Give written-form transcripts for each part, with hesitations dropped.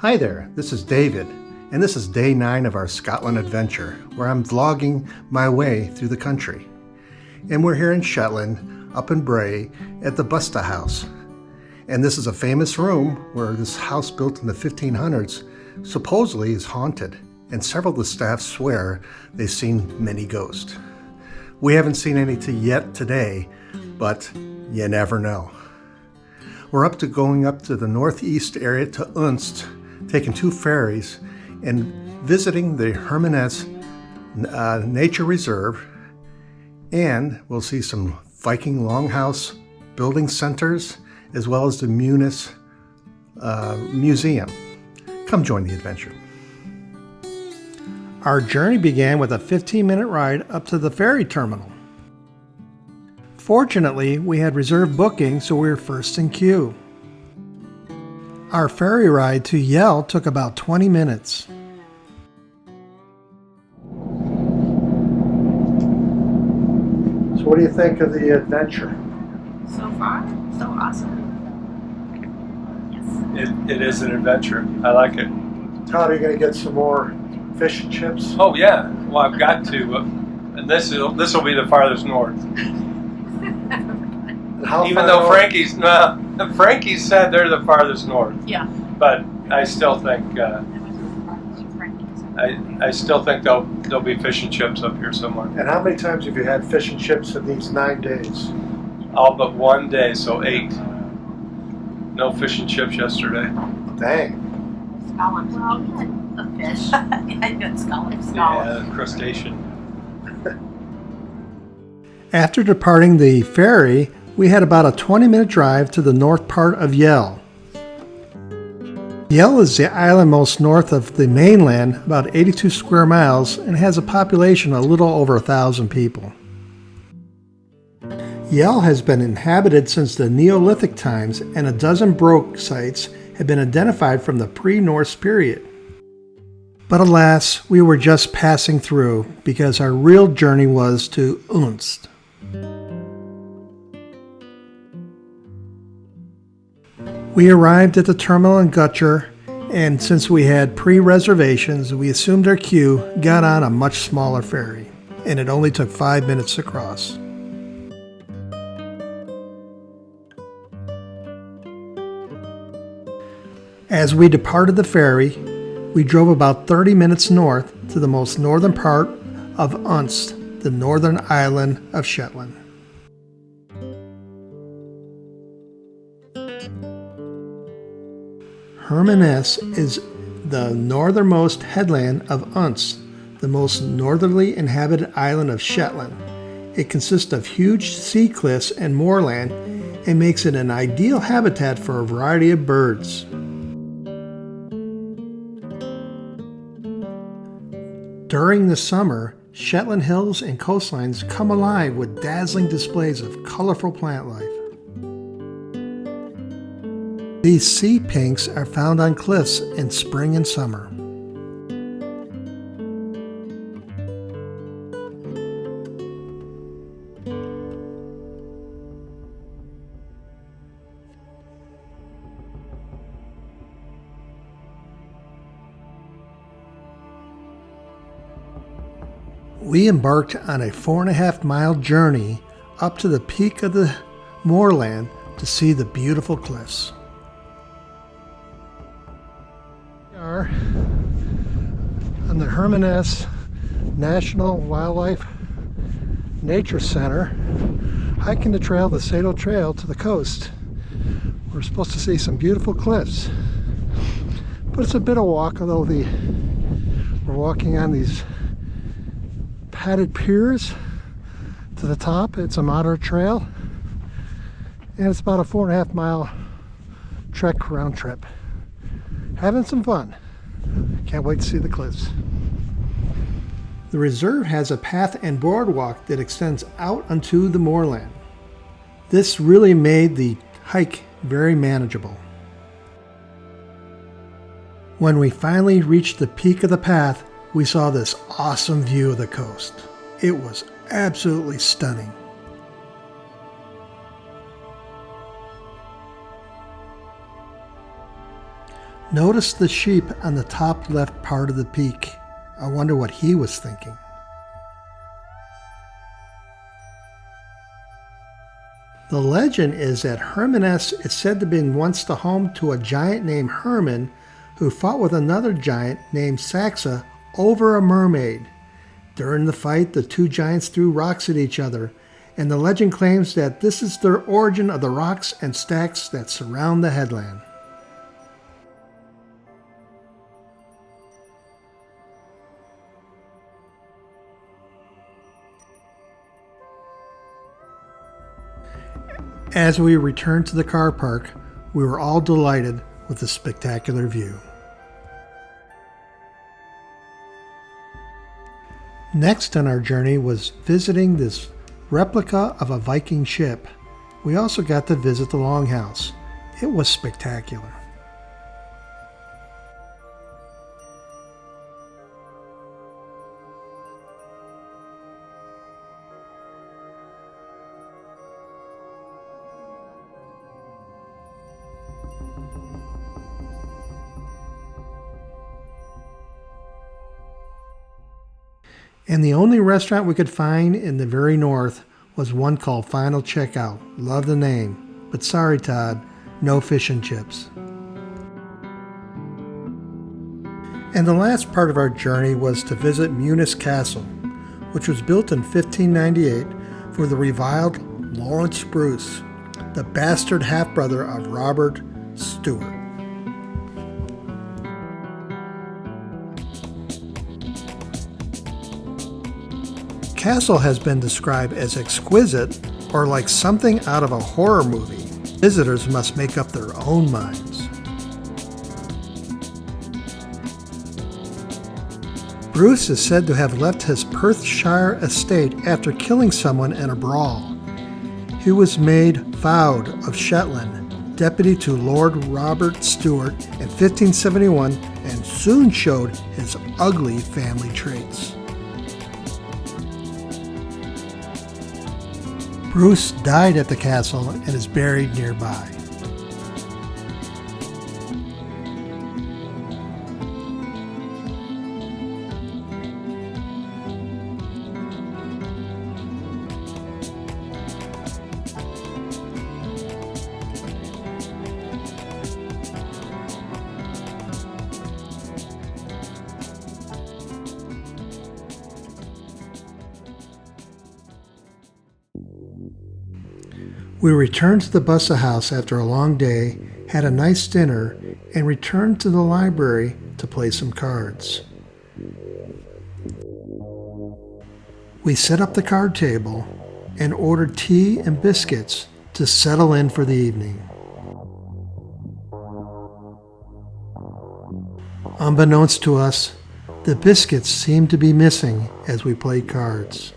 Hi there, this is David, and this is day 9 of our Scotland adventure, where I'm vlogging my way through the country. And we're here in Shetland, up in Bray, at the Busta house. And this is a famous room where this house built in the 1500s supposedly is haunted, and several of the staff swear they've seen many ghosts. We haven't seen any yet today, but you never know. We're going up to the northeast area to Unst, taking 2 ferries and visiting the Hermaness nature reserve, and we'll see some Viking longhouse building centers as well as the Muness museum. Come join the adventure. Our journey began with a 15-minute ride up to the ferry terminal. Fortunately, we had reserved booking, so we were first in queue. Our ferry ride to Yell took about 20 minutes. So what do you think of the adventure? So far, so awesome. Yes. It is an adventure. I like it. Todd, are you going to get some more fish and chips? Oh yeah. Well, I've got to. And this will be the farthest north. Even though Frankie said they're the farthest north. Yeah. But I still think I still think there'll be fish and chips up here somewhere. And how many times have you had fish and chips in these 9 days? All but one day, so 8. No fish and chips yesterday. Dang. Scallops. Well, we had a fish. I got scallops. Yeah, crustacean. After departing the ferry, we had about a 20-minute drive to the north part of Yell. Yell is the island most north of the mainland, about 82 square miles, and has a population of a little over 1,000 people. Yell has been inhabited since the Neolithic times, and a dozen Broke sites have been identified from the pre-Norse period. But alas, we were just passing through, because our real journey was to Unst. We arrived at the terminal in Gutcher, and since we had pre-reservations, we assumed our queue, got on a much smaller ferry, and it only took 5 minutes to cross. As we departed the ferry, we drove about 30 minutes north to the most northern part of Unst, the northern island of Shetland. Hermaness is the northernmost headland of Unst, the most northerly inhabited island of Shetland. It consists of huge sea cliffs and moorland and makes it an ideal habitat for a variety of birds. During the summer, Shetland hills and coastlines come alive with dazzling displays of colorful plant life. These sea pinks are found on cliffs in spring and summer. We embarked on a 4.5-mile journey up to the peak of the moorland to see the beautiful cliffs. We are on the Hermaness National Wildlife Nature Center, hiking the trail, the Sato Trail, to the coast. We're supposed to see some beautiful cliffs, but it's a bit of a walk, although we're walking on these padded piers to the top. It's a moderate trail, and it's about a 4.5-mile trek round trip. Having some fun. Can't wait to see the cliffs. The reserve has a path and boardwalk that extends out onto the moorland. This really made the hike very manageable. When we finally reached the peak of the path, we saw this awesome view of the coast. It was absolutely stunning. Notice the sheep on the top left part of the peak. I wonder what he was thinking. The legend is that Hermaness is said to have been once the home to a giant named Herman who fought with another giant named Saxa over a mermaid. During the fight, the two giants threw rocks at each other, and the legend claims that this is the origin of the rocks and stacks that surround the headland. As we returned to the car park, we were all delighted with the spectacular view. Next on our journey was visiting this replica of a Viking ship. We also got to visit the longhouse. It was spectacular. And the only restaurant we could find in the very north was one called Final Checkout. Love the name, but sorry Todd, no fish and chips. And the last part of our journey was to visit Muness Castle, which was built in 1598 for the reviled Lawrence Bruce, the bastard half-brother of Robert Stewart. Castle has been described as exquisite or like something out of a horror movie. Visitors must make up their own minds. Bruce is said to have left his Perthshire estate after killing someone in a brawl. He was made Fowd of Shetland, deputy to Lord Robert Stewart in 1571, and soon showed his ugly family traits. Bruce died at the castle and is buried nearby. We returned to the Busta house after a long day, had a nice dinner, and returned to the library to play some cards. We set up the card table and ordered tea and biscuits to settle in for the evening. Unbeknownst to us, the biscuits seemed to be missing as we played cards.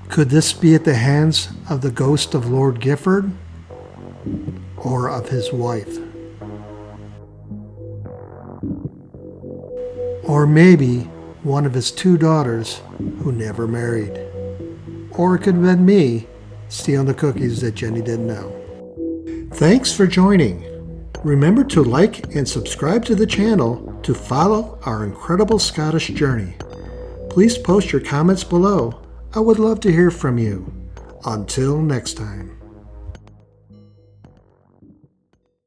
Could this be at the hands of the ghost of Lord Gifford or of his wife? Or maybe one of his two daughters who never married. Or it could have been me stealing the cookies that Jenny didn't know. Thanks for joining. Remember to like and subscribe to the channel to follow our incredible Scottish journey. Please post your comments below. I would love to hear from you. Until next time.